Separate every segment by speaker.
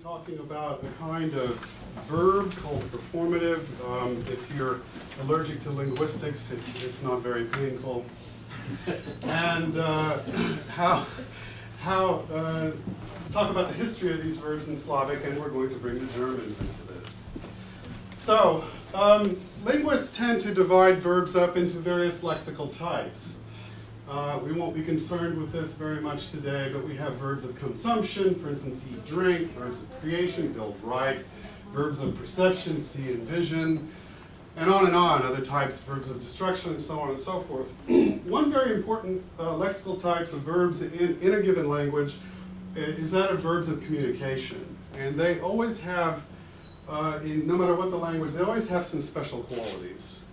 Speaker 1: talking about a kind of verb called performative. If you're allergic to linguistics, it's not very painful. And talk about the history of these verbs in Slavic, and we're going to bring the Germans into this. So, linguists tend to divide verbs up into various lexical types. We won't be concerned with this very much today, but we have verbs of consumption, for instance, eat, drink, verbs of creation, build, write, verbs of perception, see and vision, and on, other types, verbs of destruction, and so on and so forth. One very important lexical types of verbs in a given language is that of verbs of communication. And they always have, no matter what the language, they always have some special qualities.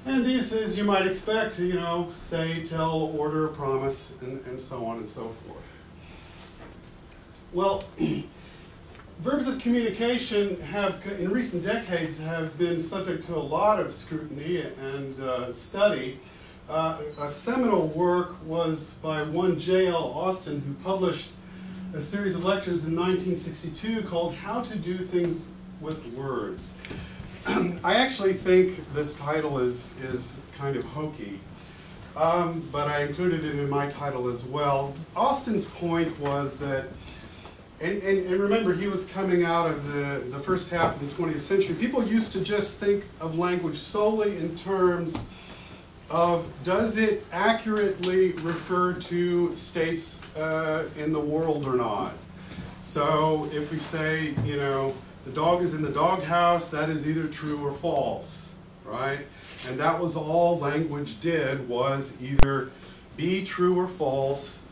Speaker 1: And these, as you might expect, say, tell, order, promise, and so on and so forth. Well, verbs of communication have, in recent decades, have been subject to a lot of scrutiny and study. A seminal work was by one J.L. Austin, who published a series of lectures in 1962 called How to Do Things with Words. I actually think this title is kind of hokey, but I included it in my title as well. Austin's point was that, and remember, he was coming out of the first half of the 20th century. People used to just think of language solely in terms of, does it accurately refer to states in the world or not? So if we say, the dog is in the doghouse, that is either true or false, right? And that was all language did, was either be true or false,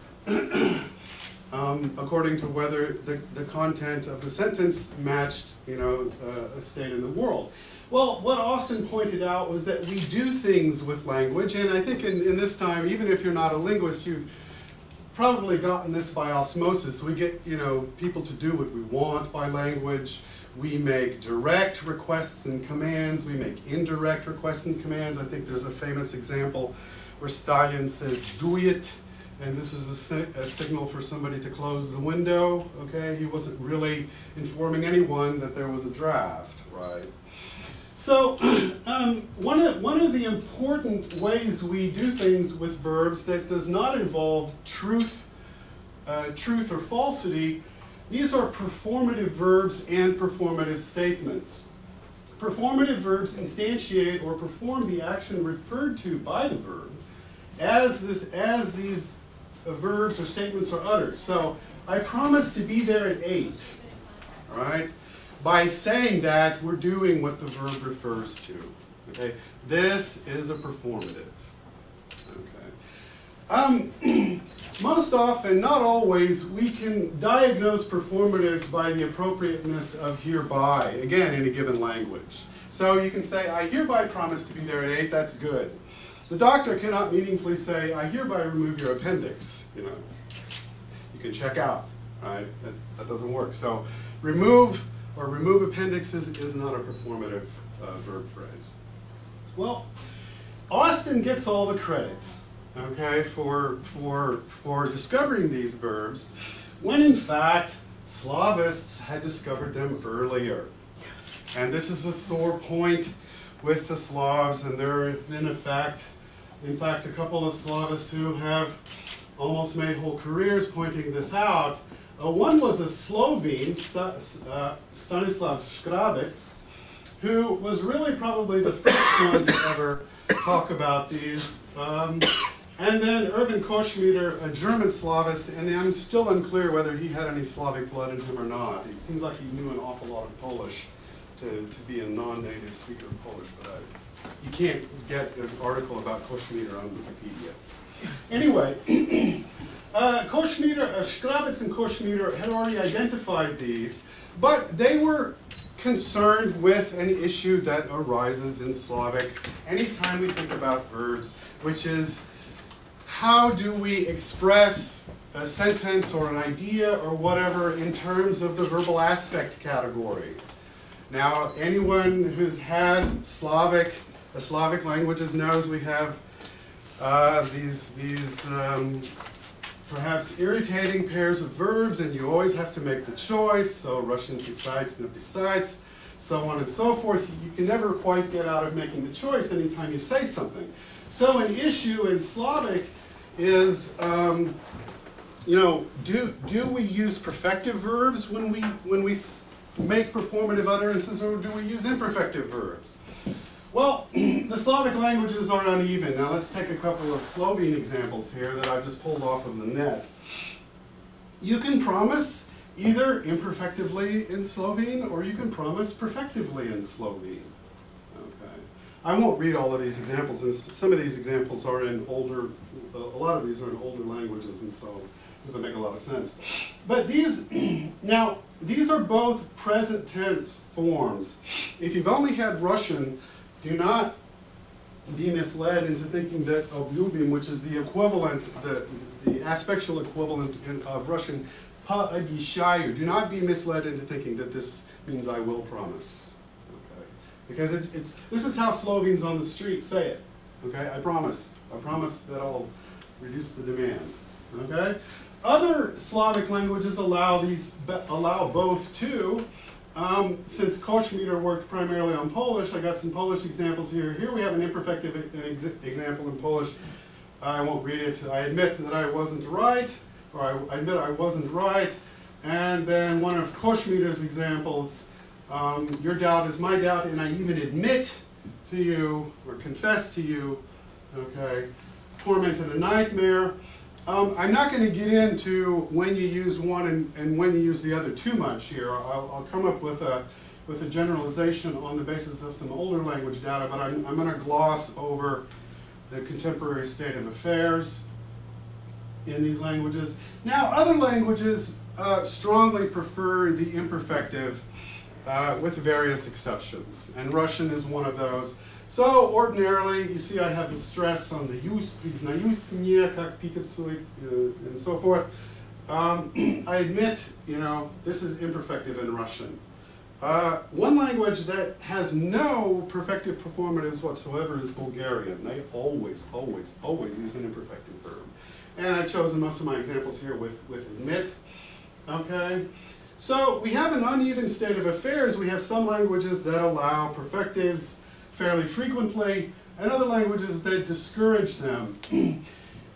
Speaker 1: according to whether the content of the sentence matched, a state in the world. Well, what Austin pointed out was that we do things with language, and I think in this time, even if you're not a linguist, you've probably gotten this by osmosis. We get, people to do what we want by language. We make direct requests and commands. We make indirect requests and commands. I think there's a famous example where Stalin says, "Do it," and this is a signal for somebody to close the window. Okay, he wasn't really informing anyone that there was a draft, right? So one of the important ways we do things with verbs that does not involve truth or falsity, these are performative verbs and performative statements. Performative verbs instantiate or perform the action referred to by the verb as these verbs or statements are uttered. So, I promise to be there at 8, all right? By saying that, we're doing what the verb refers to, okay? This is a performative, okay? Most often, not always, we can diagnose performatives by the appropriateness of hereby, again, in a given language. So you can say, I hereby promise to be there at 8, that's good. The doctor cannot meaningfully say, I hereby remove your appendix, You can check out, right? That doesn't work. So remove appendixes is not a performative verb phrase. Well, Austin gets all the credit, okay, for discovering these verbs, when in fact Slavists had discovered them earlier. And this is a sore point with the Slavs, and there have been in fact a couple of Slavists who have almost made whole careers pointing this out. One was a Slovene, Stanislav Škrabec, who was really probably the first one to ever talk about these. And then Erwin Koschmider, a German Slavist, and I'm still unclear whether he had any Slavic blood in him or not. It seems like he knew an awful lot of Polish to be a non-native speaker of Polish, but you can't get an article about Koschmider on Wikipedia. Anyway, Škrabec and Koschmider had already identified these, but they were concerned with an issue that arises in Slavic anytime we think about verbs, which is, how do we express a sentence or an idea or whatever in terms of the verbal aspect category? Now, anyone who's had Slavic languages knows we have these perhaps irritating pairs of verbs, and you always have to make the choice. So Russian besides, not besides, so on and so forth. You can never quite get out of making the choice anytime you say something. So an issue in Slavic is, do we use perfective verbs when we make performative utterances, or do we use imperfective verbs? Well, the Slavic languages are uneven. Now let's take a couple of Slovene examples here that I just pulled off of the net. You can promise either imperfectively in Slovene, or you can promise perfectively in Slovene. Okay. I won't read all of these examples, and some of these examples are in older, a lot of these are in older languages, and so it doesn't make a lot of sense. But these, now, these are both present tense forms. If you've only had Russian, do not be misled into thinking that oblubim, which is the equivalent, the aspectual equivalent of Russian, пообещаю, do not be misled into thinking that this means I will promise. Okay? Because this is how Slovenes on the street say it. Okay? I promise that I'll reduce the demands. Okay? Other Slavic languages allow both too. Since Koshmiter worked primarily on Polish, I got some Polish examples here. Here we have an imperfective example in Polish. I won't read it. I admit that I wasn't right, or I admit I wasn't right. And then one of Koshmiter's examples, your doubt is my doubt, and I even admit to you, or confess to you, okay, torment and a nightmare. I'm not going to get into when you use one and when you use the other too much here. I'll come up with a generalization on the basis of some older language data, but I'm going to gloss over the contemporary state of affairs in these languages. Now, other languages strongly prefer the imperfective with various exceptions, and Russian is one of those. So ordinarily, you see I have the stress on the use, признаюсь мне, как питерцу, and so forth. I admit, this is imperfective in Russian. One language that has no perfective performatives whatsoever is Bulgarian. They always, always, always use an imperfective verb. And I've chosen most of my examples here with admit. Okay? So we have an uneven state of affairs. We have some languages that allow perfectives fairly frequently, and other languages that discourage them.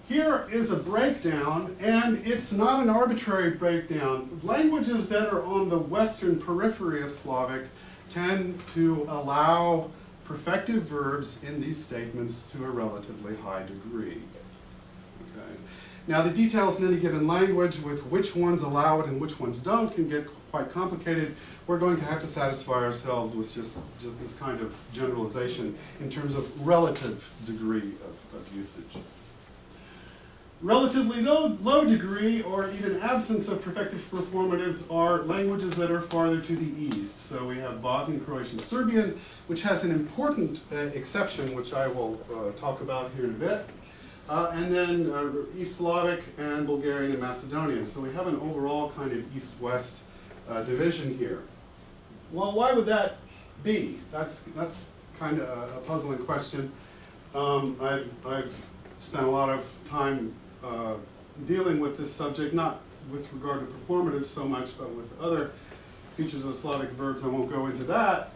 Speaker 1: Here is a breakdown, and it's not an arbitrary breakdown. Languages that are on the western periphery of Slavic tend to allow perfective verbs in these statements to a relatively high degree. Okay. Now, the details in any given language with which ones allow it and which ones don't can get quite complicated. We're going to have to satisfy ourselves with just this kind of generalization in terms of relative degree of usage. Relatively low degree, or even absence of perfective performatives, are languages that are farther to the east. So we have Bosnian, Croatian, Serbian, which has an important exception, which I will talk about here in a bit. And then East Slavic and Bulgarian and Macedonian. So we have an overall kind of east-west division here. Well, why would that be? That's kind of a puzzling question. I've spent a lot of time dealing with this subject, not with regard to performatives so much, but with other features of Slavic verbs. I won't go into that.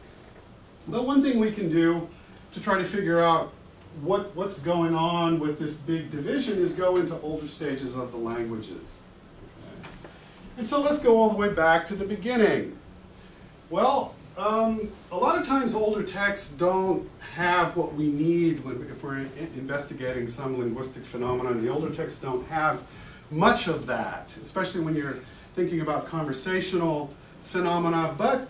Speaker 1: But one thing we can do to try to figure out what's going on with this big division is go into older stages of the languages. Okay. And so let's go all the way back to the beginning. Well, a lot of times older texts don't have what we need if we're investigating some linguistic phenomenon. The older texts don't have much of that, especially when you're thinking about conversational phenomena. But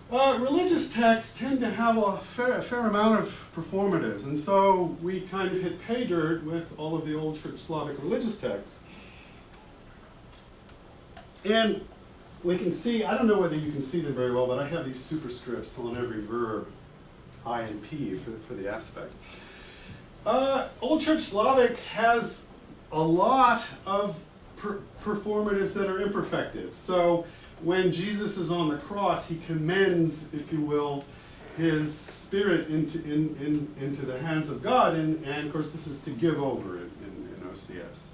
Speaker 1: religious texts tend to have a fair amount of performatives, and so we kind of hit pay dirt with all of the old Church Slavic religious texts. And we can see, I don't know whether you can see them very well, but I have these superscripts on every verb, I and P, for the aspect. Old Church Slavic has a lot of performatives that are imperfective. So when Jesus is on the cross, he commends, if you will, his spirit into the hands of God, and of course this is to give over in OCS.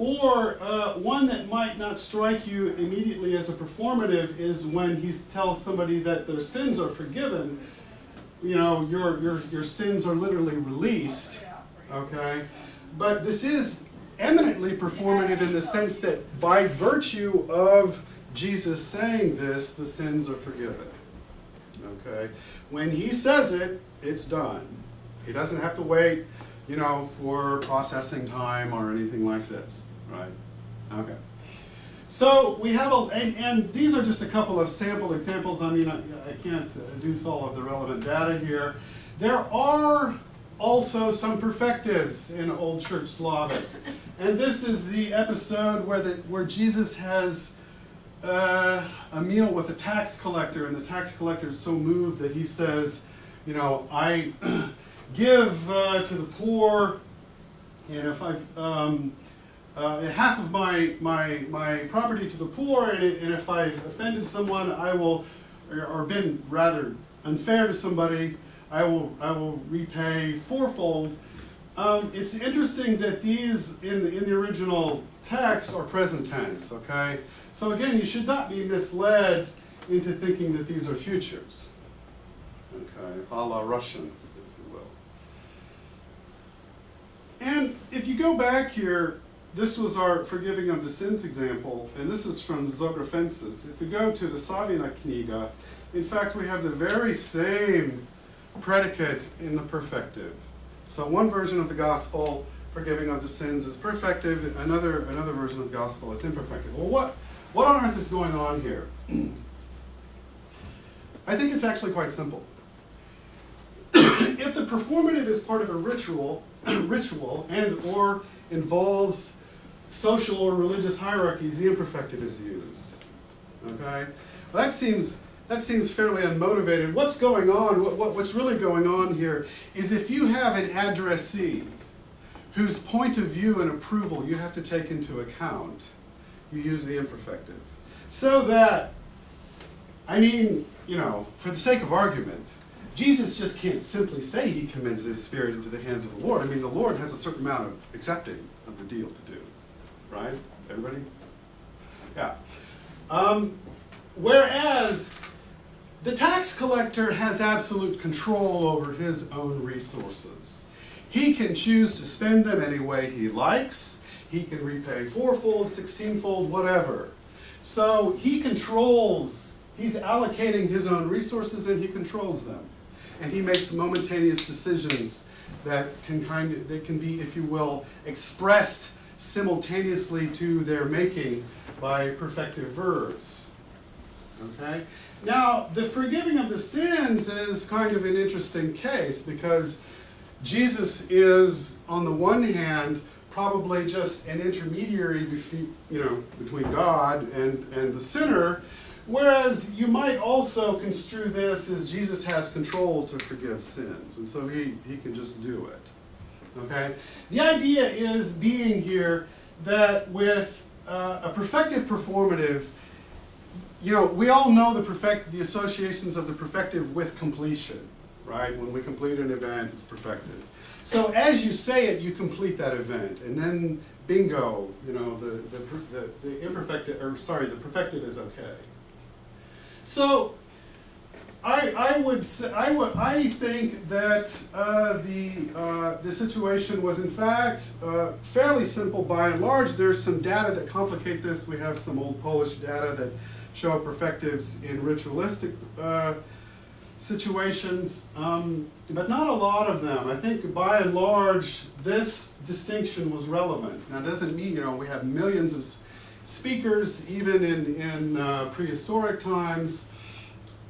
Speaker 1: Or one that might not strike you immediately as a performative is when he tells somebody that their sins are forgiven. You know, your sins are literally released, okay? But this is eminently performative in the sense that by virtue of Jesus saying this, the sins are forgiven, okay? When he says it, it's done. He doesn't have to wait, you know, for processing time or anything like this, right? Okay. So we have and these are just a couple of sample examples. I mean, I can't deduce all of the relevant data here. There are also some perfectives in Old Church Slavic. And this is the episode where Jesus has a meal with a tax collector, and the tax collector is so moved that he says, you know, I give to the poor, and if I've half of my property to the poor, and if I've offended someone, I will, or been rather unfair to somebody, I will repay fourfold. It's interesting that these in the original text are present tense. Okay, so again, you should not be misled into thinking that these are futures. Okay, a la Russian, if you will. And if you go back here. This was our forgiving of the sins example, and this is from Zografensis. If we go to the Savina Kniga, in fact, we have the very same predicate in the perfective. So one version of the gospel, forgiving of the sins, is perfective. Another version of the gospel is imperfective. Well, what on earth is going on here? I think it's actually quite simple. If the performative is part of a ritual and or involves social or religious hierarchies, the imperfective is used. Okay, well, that seems fairly unmotivated. What's going on? What's really going on here is if you have an addressee whose point of view and approval you have to take into account, you use the imperfective. So that, I mean, you know, for the sake of argument, Jesus just can't simply say he commends his spirit into the hands of the Lord. I mean, the Lord has a certain amount of accepting of the deal to do. Right? Everybody? Yeah. Whereas the tax collector has absolute control over his own resources. He can choose to spend them any way he likes. He can repay fourfold, 16-fold, whatever. So he controls, he's allocating his own resources and he controls them. And he makes momentaneous decisions that can be, if you will, expressed simultaneously to their making by perfective verbs. Okay? Now, the forgiving of the sins is kind of an interesting case because Jesus is, on the one hand, probably just an intermediary between God and the sinner, whereas you might also construe this as Jesus has control to forgive sins, and so he can just do it. Okay? The idea is being here that with a perfective performative, you know, we all know the associations of the perfective with completion, right? When we complete an event, it's perfected. So as you say it, you complete that event, and then bingo, you know, the imperfected, or sorry, the perfected is okay. So I think that the situation was in fact fairly simple by and large. There's some data that complicate this. We have some old Polish data that show perfectives in ritualistic situations, but not a lot of them. I think by and large this distinction was relevant. Now it doesn't mean, you know, we have millions of speakers even in prehistoric times.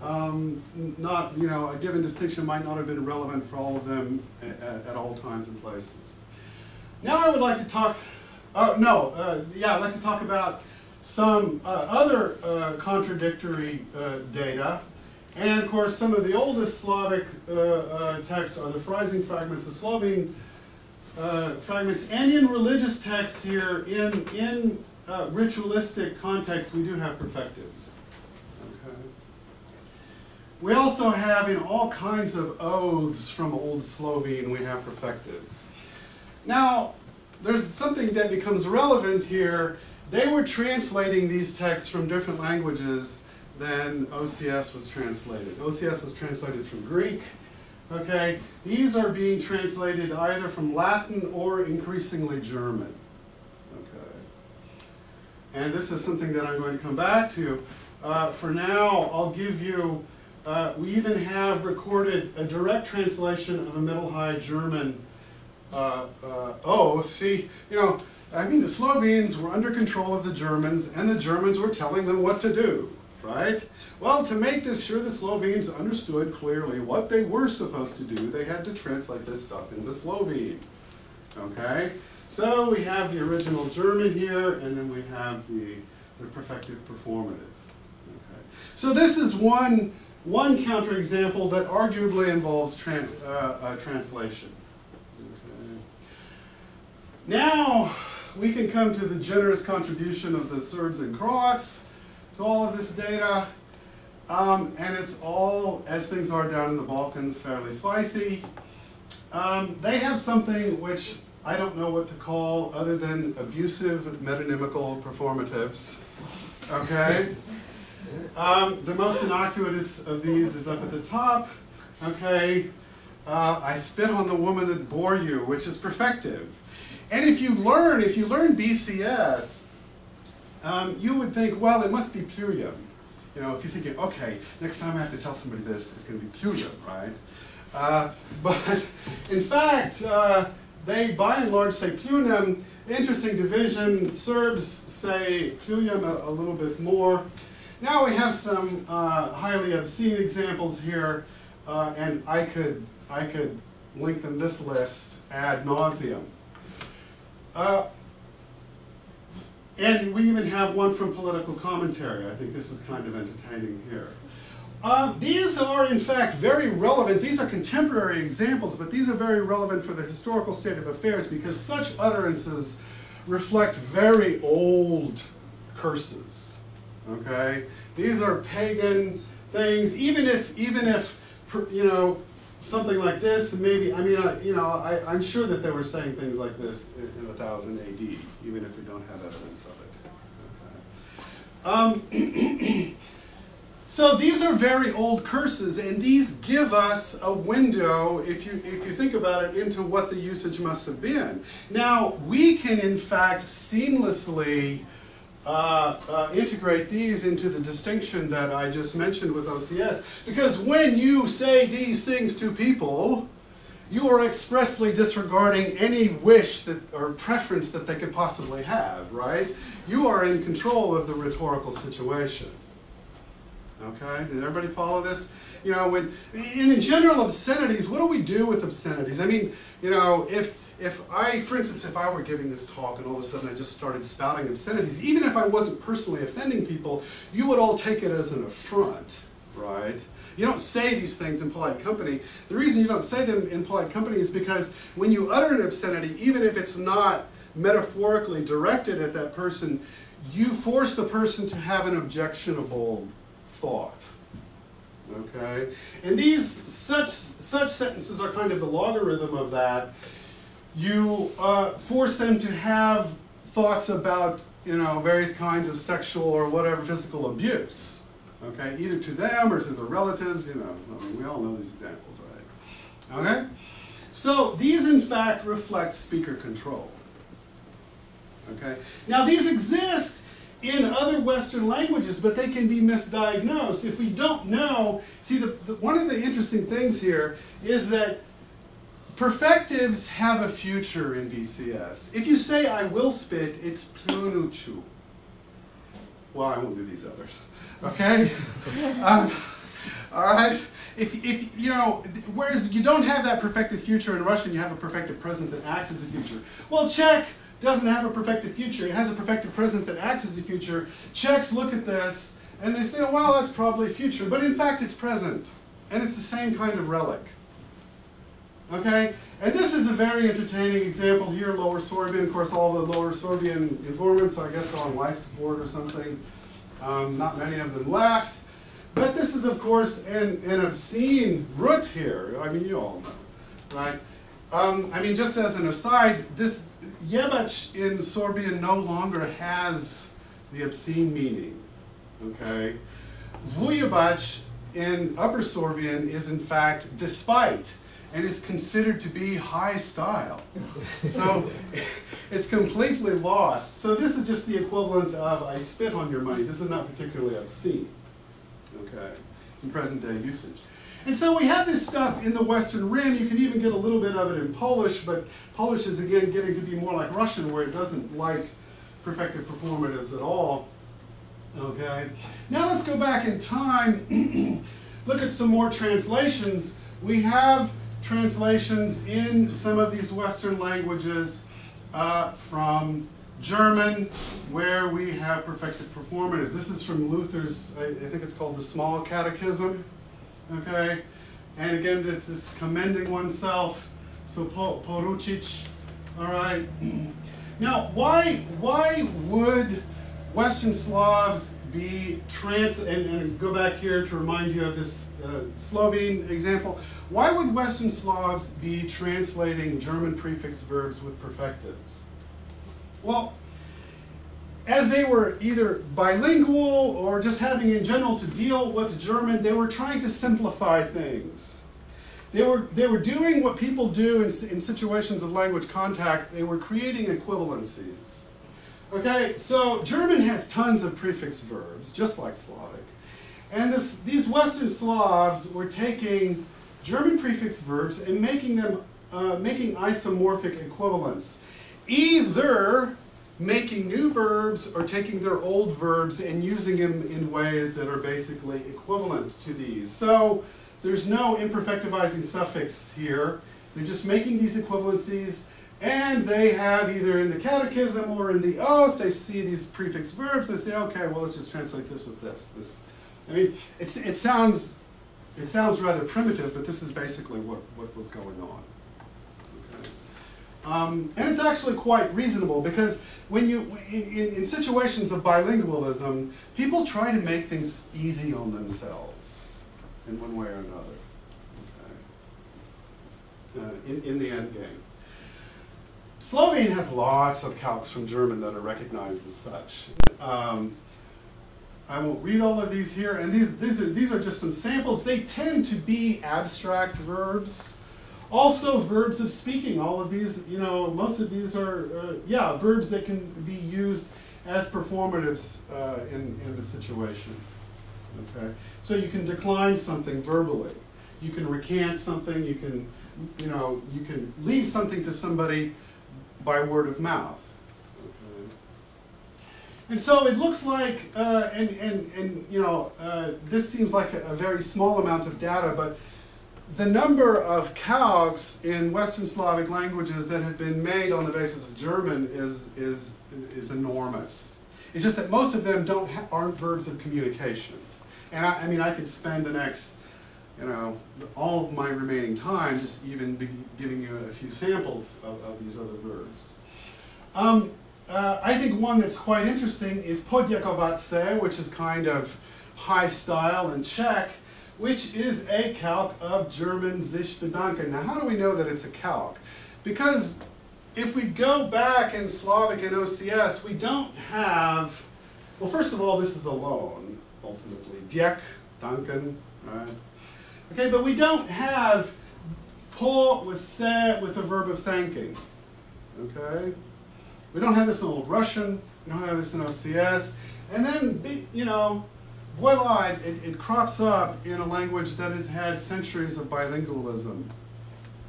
Speaker 1: Not, you know, a given distinction might not have been relevant for all of them at all times and places. Now I would like to talk, I'd like to talk about some other contradictory data. And of course, some of the oldest Slavic texts are the Freising fragments, the Slovene fragments, and in religious texts here, in ritualistic context, we do have perfectives. Okay. We also have in all kinds of oaths from Old Slovene, we have perfectives. Now, there's something that becomes relevant here. They were translating these texts from different languages than OCS was translated. OCS was translated from Greek. Okay, these are being translated either from Latin or increasingly German. Okay, and this is something that I'm going to come back to. For now, I'll give you, we even have recorded a direct translation of a Middle High German oath. See, you know, I mean, the Slovenes were under control of the Germans, and the Germans were telling them what to do, right? Well, to make this sure the Slovenes understood clearly what they were supposed to do, they had to translate this stuff into Slovene, okay? So we have the original German here, and then we have the perfective performative. Okay. So this is one counterexample that arguably involves translation. Okay. Now we can come to the generous contribution of the Serbs and Croats to all of this data. And it's all, as things are down in the Balkans, fairly spicy. They have something which I don't know what to call other than abusive metonymical performatives. Okay? The most innocuous of these is up at the top. Okay? I spit on the woman that bore you, which is perfective. And if you learn BCS, you would think, well, it must be plurium. You know, if you're thinking, okay, next time I have to tell somebody this, it's going to be plurium, right? But in fact, they by and large say plurium. Interesting division. Serbs say plurium a little bit more. Now we have some highly obscene examples here, and I could lengthen this list ad nauseum. And we even have one from political commentary. I think this is kind of entertaining here. These are, in fact, very relevant. These are contemporary examples, but these are very relevant for the historical state of affairs because such utterances reflect very old curses. Okay? These are pagan things. Even if you know, something like this, maybe, I mean, I'm sure that they were saying things like this in 1000 AD, even if we don't have evidence of it. Okay. So these are very old curses, and these give us a window, if you think about it, into what the usage must have been. Now, we can, in fact, seamlessly integrate these into the distinction that I just mentioned with OCS, because when you say these things to people, you are expressly disregarding any wish that, or preference that they could possibly have, right? You are in control of the rhetorical situation. Okay, did everybody follow this? You know, in general, obscenities, what do we do with obscenities? I mean, you know, if I, for instance, if I were giving this talk and all of a sudden I just started spouting obscenities, even if I wasn't personally offending people, you would all take it as an affront, right? You don't say these things in polite company. The reason you don't say them in polite company is because when you utter an obscenity, even if it's not metaphorically directed at that person, you force the person to have an objectionable thought. Okay? And these, such sentences are kind of the logarithm of that. You force them to have thoughts about, you know, various kinds of sexual or whatever physical abuse. Okay? Either to them or to their relatives, you know. I mean, we all know these examples, right? Okay? So these, in fact, reflect speaker control. Okay? Now, these exist in other Western languages, but they can be misdiagnosed. If we don't know, see, one of the interesting things here is that perfectives have a future in BCS. If you say, I will spit, it's plunuchu. Well, I won't do these others. Okay? All right? If you know, whereas you don't have that perfective future in Russian, you have a perfective present that acts as a future. Well, Czech doesn't have a perfective future. It has a perfective present that acts as a future. Czechs look at this and they say, oh, well, that's probably future. But in fact, it's present. And it's the same kind of relic. Okay? And this is a very entertaining example here, Lower Sorbian. Of course, all the Lower Sorbian informants, I guess, are on life support or something. Not many of them left. But this is, of course, an obscene root here. I mean, you all know, right? I mean, just as an aside, jebać in Sorbian no longer has the obscene meaning, okay? Vujebać in Upper Sorbian is in fact despite, and is considered to be high style. So it's completely lost. So this is just the equivalent of I spit on your money. This is not particularly obscene, okay, in present day usage. And so we have this stuff in the Western Rim. You can even get a little bit of it in Polish, but Polish is again getting to be more like Russian, where it doesn't like perfective performatives at all. Okay. Now let's go back in time, look at some more translations. We have translations in some of these Western languages from German, where we have perfected performatives. This is from Luther's, I think it's called the Small Catechism. Okay, and again, this is commending oneself. So poručić, all right. Now, why would Western Slavs be and go back here to remind you of this Slovene example. Why would Western Slavs be translating German prefix verbs with perfectives? Well, as they were either bilingual or just having in general to deal with German, they were trying to simplify things. They were doing what people do in situations of language contact. They were creating equivalencies. Okay, so German has tons of prefix verbs, just like Slavic. And these Western Slavs were taking German prefix verbs and making them, making isomorphic equivalents. Either making new verbs or taking their old verbs and using them in ways that are basically equivalent to these. So there's no imperfectivizing suffix here. They're just making these equivalencies, and they have either in the catechism or in the oath, they see these prefix verbs, they say, okay, well, let's just translate this with this. I mean, it sounds rather primitive, but this is basically what was going on. Okay. And it's actually quite reasonable, because when you, in situations of bilingualism, people try to make things easy on themselves in one way or another, okay. In the end game. Slovene has lots of calques from German that are recognized as such. I won't read all of these here, and these are just some samples. They tend to be abstract verbs. Also verbs of speaking. All of these, you know, most of these are, verbs that can be used as performatives in the situation. Okay, so you can decline something verbally. You can recant something. You can, you can leave something to somebody by word of mouth. Okay. And so it looks like, this seems like a very small amount of data, but the number of calques in Western Slavic languages that have been made on the basis of German is enormous. It's just that most of them aren't verbs of communication. And I mean, I could spend the next, all of my remaining time just even giving you a few samples of these other verbs. I think one that's quite interesting is poděkovat se, which is kind of high style in Czech, which is a calque of German sich bedanken. Now, how do we know that it's a calque? Because if we go back in Slavic and OCS, we don't have, well, first of all, this is alone, ultimately. Děk, danken, right? Okay, but we don't have po with se with a verb of thanking. Okay? We don't have this in Old Russian, we don't have this in OCS, and then, voila, it crops up in a language that has had centuries of bilingualism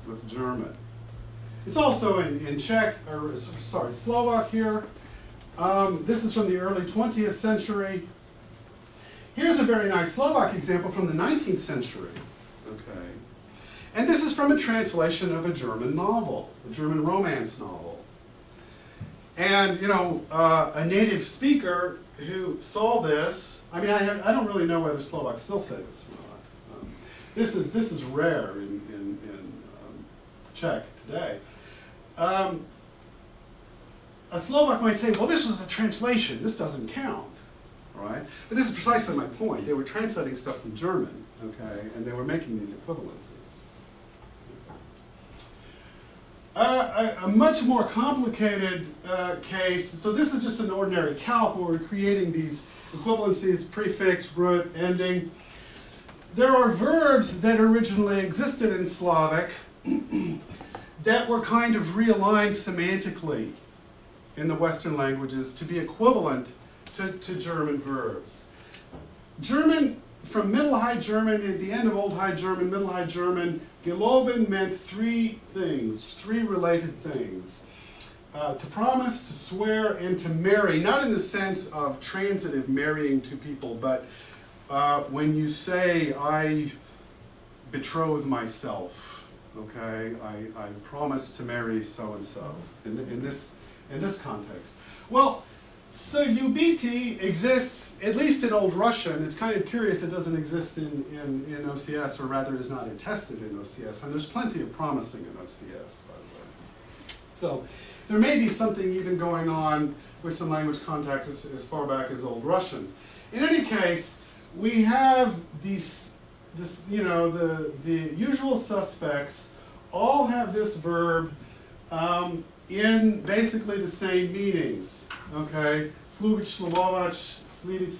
Speaker 1: with German. It's also in Czech, or sorry, Slovak here. This is from the early 20th century. Here's a very nice Slovak example from the 19th century. Okay. And this is from a translation of a German novel, a German romance novel. And, a native speaker who saw this, I mean, I don't really know whether Slovaks still say this or not. This is rare in Czech today. A Slovak might say, well, this was a translation, this doesn't count, right? But this is precisely my point. They were translating stuff from German, okay, and they were making these equivalencies. a much more complicated case. So this is just an ordinary calc where we're creating these equivalencies, prefix, root, ending. There are verbs that originally existed in Slavic that were kind of realigned semantically in the Western languages to be equivalent to German verbs. German, from Middle High German, at the end of Old High German, Middle High German, geloben meant three things, three related things. To promise, to swear, and to marry, not in the sense of transitive marrying two people, but when you say, I betroth myself, okay, I promise to marry so-and-so, in this context. Well, so ubiti exists, at least in Old Russian. It's kind of curious it doesn't exist in OCS, or rather is not attested in OCS, and there's plenty of promising in OCS, by the way. So there may be something even going on with some language contact as far back as Old Russian. In any case, we have the usual suspects all have this verb in basically the same meanings. Okay, Slubic, Slovovac, Slivic,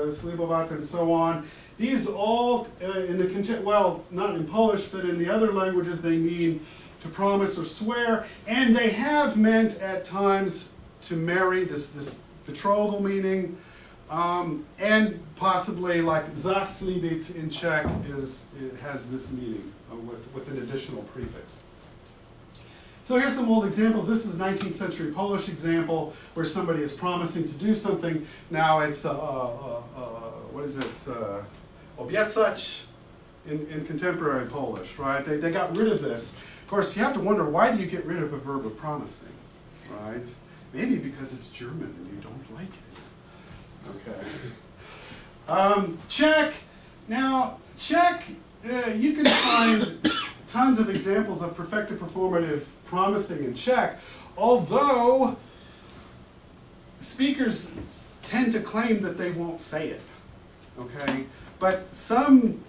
Speaker 1: Slivovat, and so on. These all, in the well, not in Polish, but in the other languages, they mean to promise or swear, and they have meant at times to marry, this betrothal meaning, and possibly like zaslibit in Czech has this meaning with an additional prefix. So here's some old examples. This is 19th century Polish example where somebody is promising to do something. Now it's, what is it, obiecać in contemporary Polish, right? They got rid of this. Of course, you have to wonder, why do you get rid of a verb of promising, right? Maybe because it's German and you don't like it. Okay. Czech. Now, Czech, you can find tons of examples of perfected performative promising in Czech, although speakers tend to claim that they won't say it. Okay, but some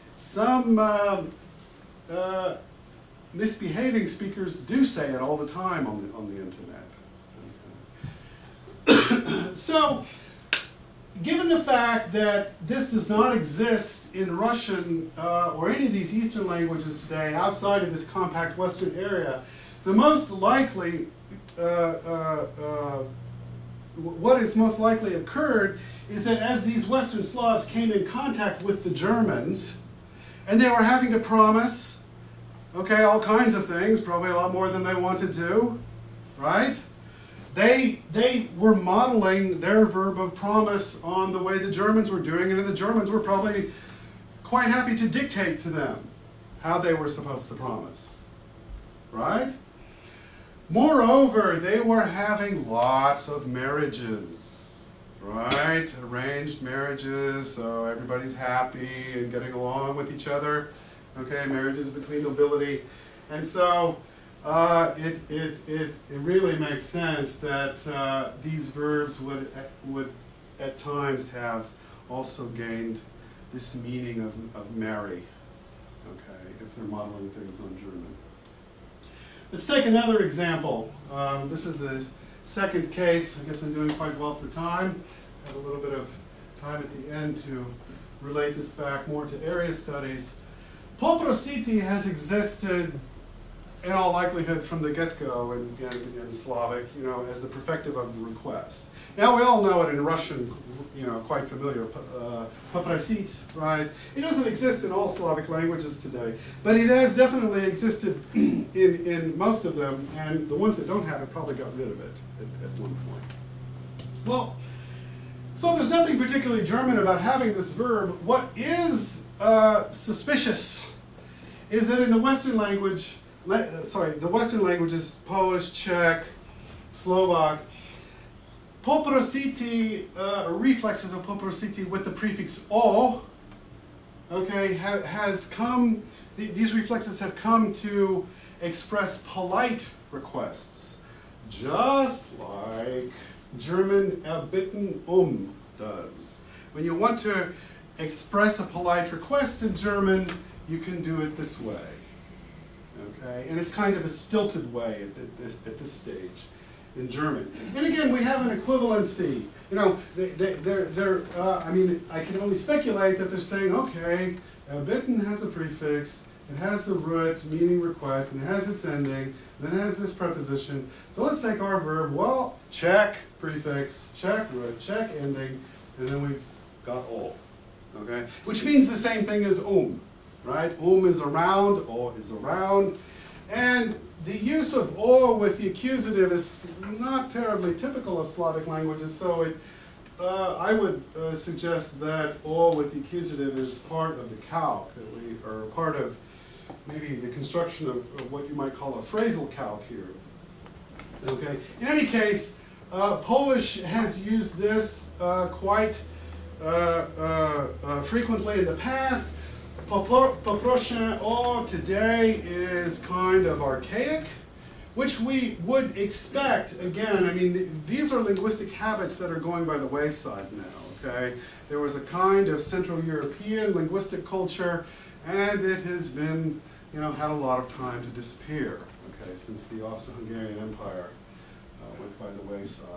Speaker 1: misbehaving speakers do say it all the time on the internet. So, given the fact that this does not exist in Russian or any of these Eastern languages today outside of this compact Western area, the most likely, what is most likely occurred is that as these Western Slavs came in contact with the Germans, and they were having to promise, okay, all kinds of things, probably a lot more than they wanted to, right? They were modeling their verb of promise on the way the Germans were doing it, and the Germans were probably quite happy to dictate to them how they were supposed to promise, right? Moreover, they were having lots of marriages, right? Arranged marriages, so everybody's happy and getting along with each other, okay? Marriages between nobility, and so it really makes sense that these verbs would at times have also gained this meaning of marry, okay, if they're modeling things on German. Let's take another example. This is the second case. I guess I'm doing quite well for time. I have a little bit of time at the end to relate this back more to area studies. Poprositi has existed in all likelihood from the get-go in Slavic, you know, as the perfective of request. Now we all know it in Russian, you know, quite familiar, poprosit, right? It doesn't exist in all Slavic languages today, but it has definitely existed in most of them, and the ones that don't have it probably got rid of it at one point. Well, so there's nothing particularly German about having this verb. What is suspicious is that in the Western language, the Western languages, Polish, Czech, Slovak, poprositi, reflexes of poprositi with the prefix o, okay, has come, these reflexes have come to express polite requests, just like German erbitten does. When you want to express a polite request in German, you can do it this way. Okay, and it's kind of a stilted way at this stage in German. And again, we have an equivalency. You know, I mean, I can only speculate that they're saying, okay, bitten has a prefix, it has the root, meaning request, and it has its ending, and then it has this preposition. So let's take our verb, well, check prefix, check root, check ending, and then we've got all. Okay? Which means the same thing as right? Is around, o is around. And the use of o with the accusative is not terribly typical of Slavic languages, so I would suggest that o with the accusative is part of the calc, or part of maybe the construction of what you might call a phrasal calc here. Okay. In any case, Polish has used this quite frequently in the past. Poproszę o today is kind of archaic, which we would expect. Again, I mean, these are linguistic habits that are going by the wayside now, okay? There was a kind of Central European linguistic culture, and it has been, you know, had a lot of time to disappear, okay, since the Austro-Hungarian Empire went by the wayside.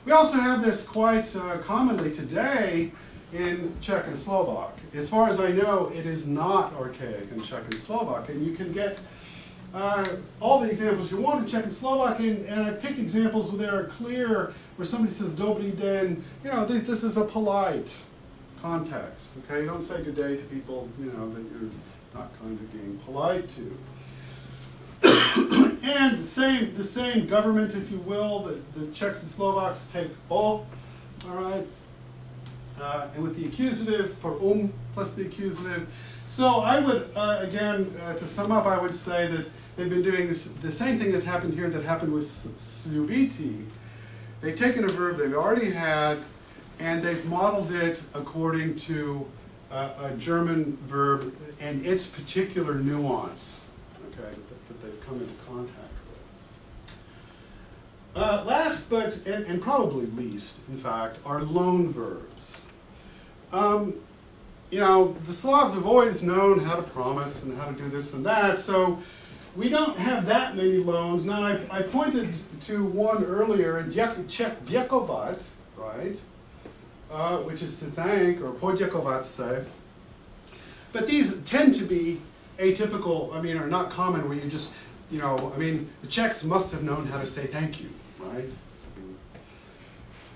Speaker 1: We also have this quite commonly today in Czech and Slovak. As far as I know, it is not archaic in Czech and Slovak, and you can get all the examples you want in Czech and Slovak, and I've picked examples where they are clear, where somebody says "Dobrý den," you know, this is a polite context, okay? You don't say good day to people, you know, that you're not kind of being polite to. And the same government, if you will, the Czechs and Slovaks take all right? And with the accusative for plus the accusative. So I would, again, to sum up, I would say that they've been doing this, the same thing has happened here that happened with slubiti. They've taken a verb they've already had, and they've modeled it according to a German verb and its particular nuance, okay, that they've come into contact with. Last but, and probably least, in fact, are loan verbs. You know, the Slavs have always known how to promise and how to do this and that, so we don't have that many loans. Now, I pointed to one earlier, Czech děkovat, right, which is to thank, or poděkovat se. But these tend to be atypical, I mean, are not common, where you just, you know, I mean, the Czechs must have known how to say thank you, right? I mean,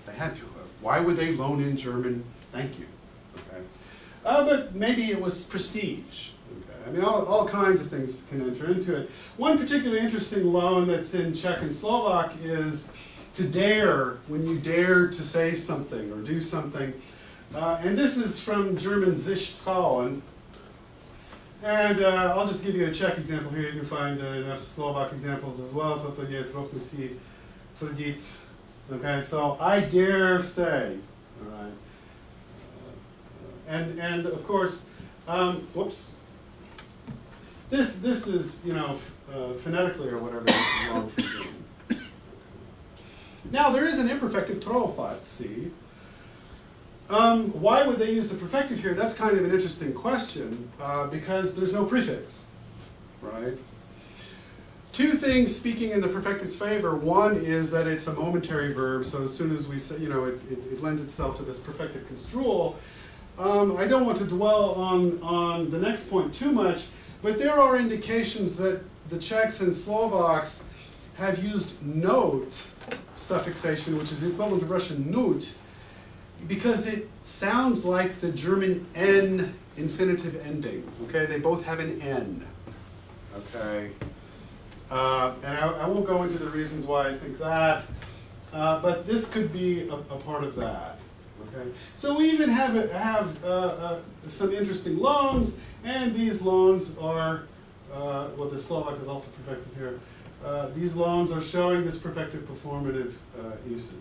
Speaker 1: they had to have. Why would they loan in German thank you? Okay. But maybe it was prestige. Okay. I mean, all kinds of things can enter into it. One particularly interesting loan that's in Czech and Slovak is to dare, when you dare to say something or do something. And this is from German sich trauen. And I'll just give you a Czech example here. You can find enough Slovak examples as well. Toto je trochu si tvrdit. Okay, so I dare say. All right. And of course, whoops. This is, you know, phonetically or whatever, this is wrong for German. Now there is an imperfective trofat, see. Why would they use the perfective here? That's kind of an interesting question, because there's no prefix, right? Two things speaking in the perfective's favor. One is that it's a momentary verb, so as soon as we say, you know, it lends itself to this perfective construal. I don't want to dwell on the next point too much, but there are indications that the Czechs and Slovaks have used note suffixation, which is the equivalent of Russian nut, because it sounds like the German n infinitive ending. Okay, they both have an n. Okay, and I won't go into the reasons why I think that, but this could be a part of that. Okay, so we even have some interesting loans, and these loans are well, the Slovak is also perfected here. These loans are showing this perfective performative usage.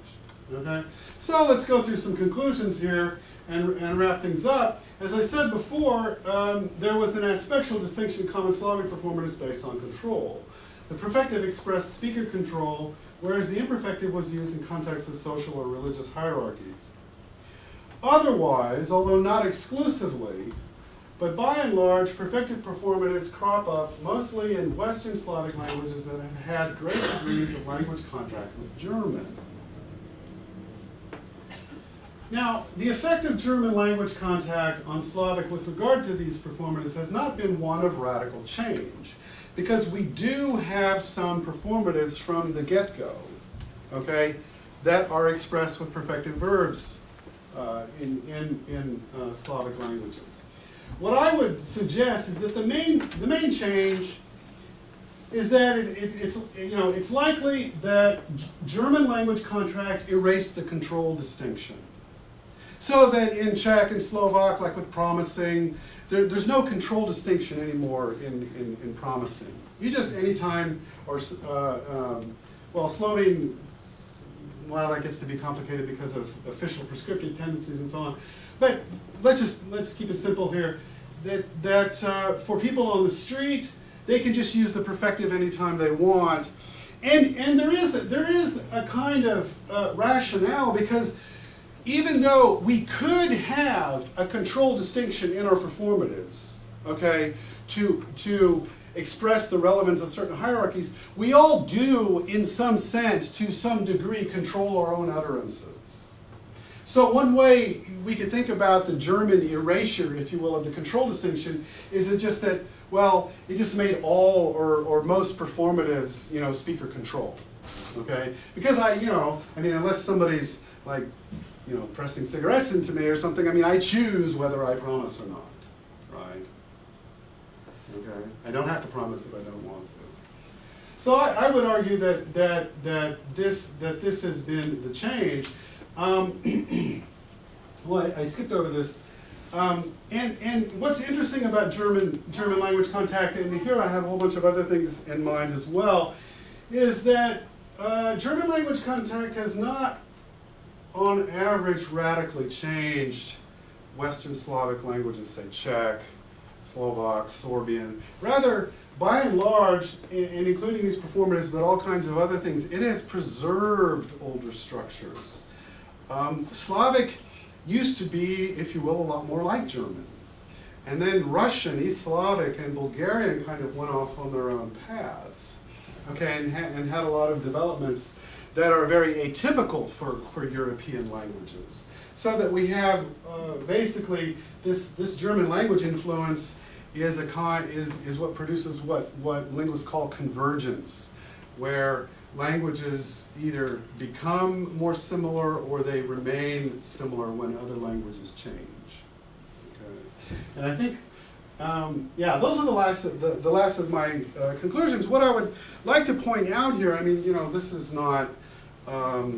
Speaker 1: Okay, so let's go through some conclusions here and wrap things up. As I said before, there was an aspectual distinction in common Slavic performatives based on control. The perfective expressed speaker control, whereas the imperfective was used in contexts of social or religious hierarchies. Otherwise, although not exclusively, But by and large, perfected performatives crop up mostly in Western Slavic languages that have had great degrees of language contact with German. Now, the effect of German language contact on Slavic with regard to these performatives has not been one of radical change, because we do have some performatives from the get-go, okay, that are expressed with perfected verbs in Slavic languages. What I would suggest is that the main change is that it's likely that German language contact erased the control distinction. So that in Czech and Slovak, like with promising, there's no control distinction anymore in promising. You just anytime, or well, Slovene, well, that gets to be complicated because of official prescriptive tendencies and so on. But let's keep it simple here. That for people on the street, they can just use the perfective anytime they want, and there is a kind of rationale, because even though we could have a control distinction in our performatives, okay, to express the relevance of certain hierarchies, we all do, in some sense, to some degree, control our own utterances. So one way we could think about the German erasure, if you will, of the control distinction is it just that, well, it just made all or most performatives, you know, speaker control, okay? Because I mean, unless somebody's like, you know, pressing cigarettes into me or something, I mean, I choose whether I promise or not, right? Okay, I don't have to promise if I don't want to. So I would argue that this has been the change. Well, I skipped over this. And what's interesting about German language contact, and here I have a whole bunch of other things in mind as well, is that German language contact has not, on average, radically changed Western Slavic languages, say Czech, Slovak, Sorbian. Rather, by and large, and including these performatives, but all kinds of other things, it has preserved older structures. Slavic used to be, if you will, a lot more like German. And then Russian, East Slavic, and Bulgarian kind of went off on their own paths, okay, and had a lot of developments that are very atypical for European languages. So that we have basically this German language influence is what produces what linguists call convergence, where languages either become more similar or they remain similar when other languages change. Okay. And I think, yeah, those are the last of my conclusions. What I would like to point out here, I mean, you know, this is not a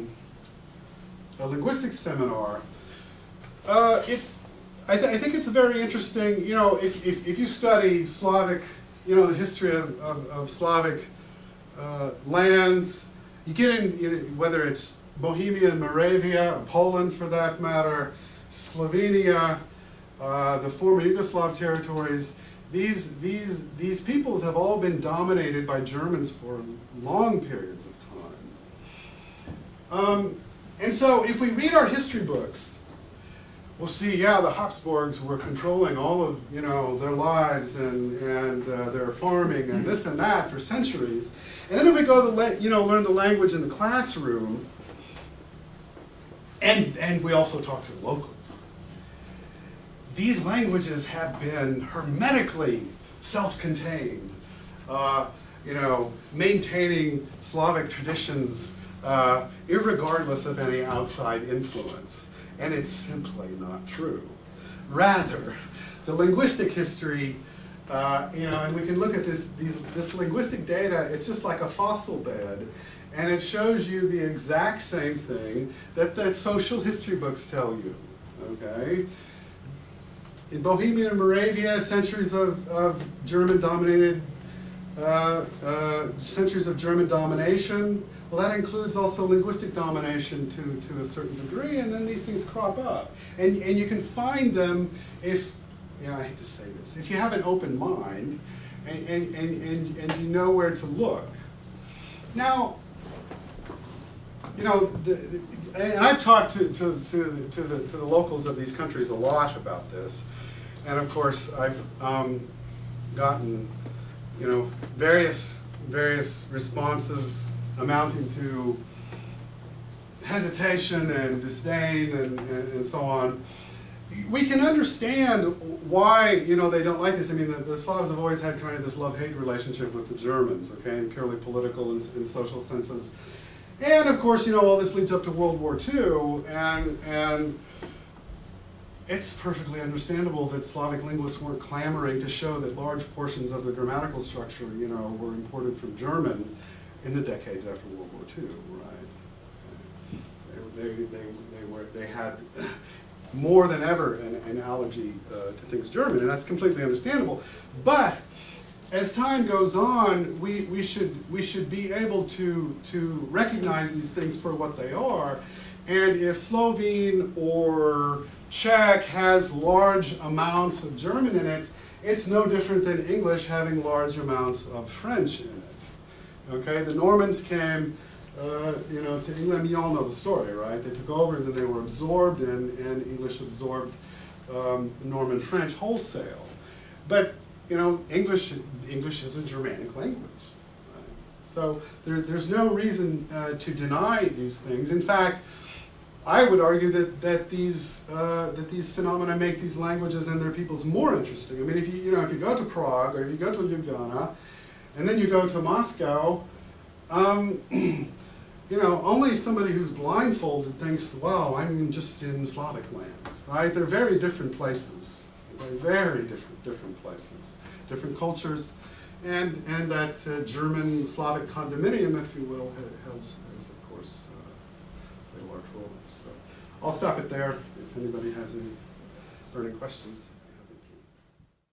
Speaker 1: linguistics seminar. I think it's very interesting, you know, if you study Slavic, you know, the history of Slavic lands, you get in, whether it's Bohemia and Moravia, Poland for that matter, Slovenia, the former Yugoslav territories, these peoples have all been dominated by Germans for long periods of time. And so if we read our history books, we'll see, yeah, the Habsburgs were controlling all of, you know, their lives and their farming and this and that for centuries. And then if we go to, you know, learn the language in the classroom, and we also talk to the locals, these languages have been hermetically self-contained, you know, maintaining Slavic traditions irregardless of any outside influence. And it's simply not true. Rather, the linguistic history, you know, and we can look at this linguistic data, it's just like a fossil bed, and it shows you the exact same thing that social history books tell you, okay? In Bohemia and Moravia, centuries of German-dominated, centuries of German domination. Well, that includes also linguistic domination to a certain degree, and then these things crop up. And you can find them if, you know, I hate to say this, if you have an open mind and you know where to look. Now, you know, and I've talked to the locals of these countries a lot about this, And of course, I've gotten, you know, various responses amounting to hesitation and disdain and so on. We can understand why, you know, they don't like this. I mean, the Slavs have always had kind of this love-hate relationship with the Germans, okay, in purely political and social senses. And of course, you know, all this leads up to World War II, and it's perfectly understandable that Slavic linguists weren't clamoring to show that large portions of the grammatical structure, you know, were imported from German in the decades after World War II, right? They had more than ever an allergy to things German, and that's completely understandable. But as time goes on, we should be able to recognize these things for what they are. And if Slovene or Czech has large amounts of German in it, it's no different than English having large amounts of French in it. Okay, the Normans came, you know, to England. You all know the story, right? They took over and then they were absorbed, and English absorbed Norman French wholesale. But you know, English is a Germanic language. Right? So there's no reason to deny these things. In fact, I would argue that these phenomena make these languages and their peoples more interesting. I mean, if you go to Prague or if you go to Ljubljana, and then you go to Moscow, you know, only somebody who's blindfolded thinks, "Wow, I'm just in Slavic land." Right? They're very different places. They're very different places, different cultures, and that German Slavic condominium, if you will, has of course played a large role. So I'll stop it there if anybody has any burning questions.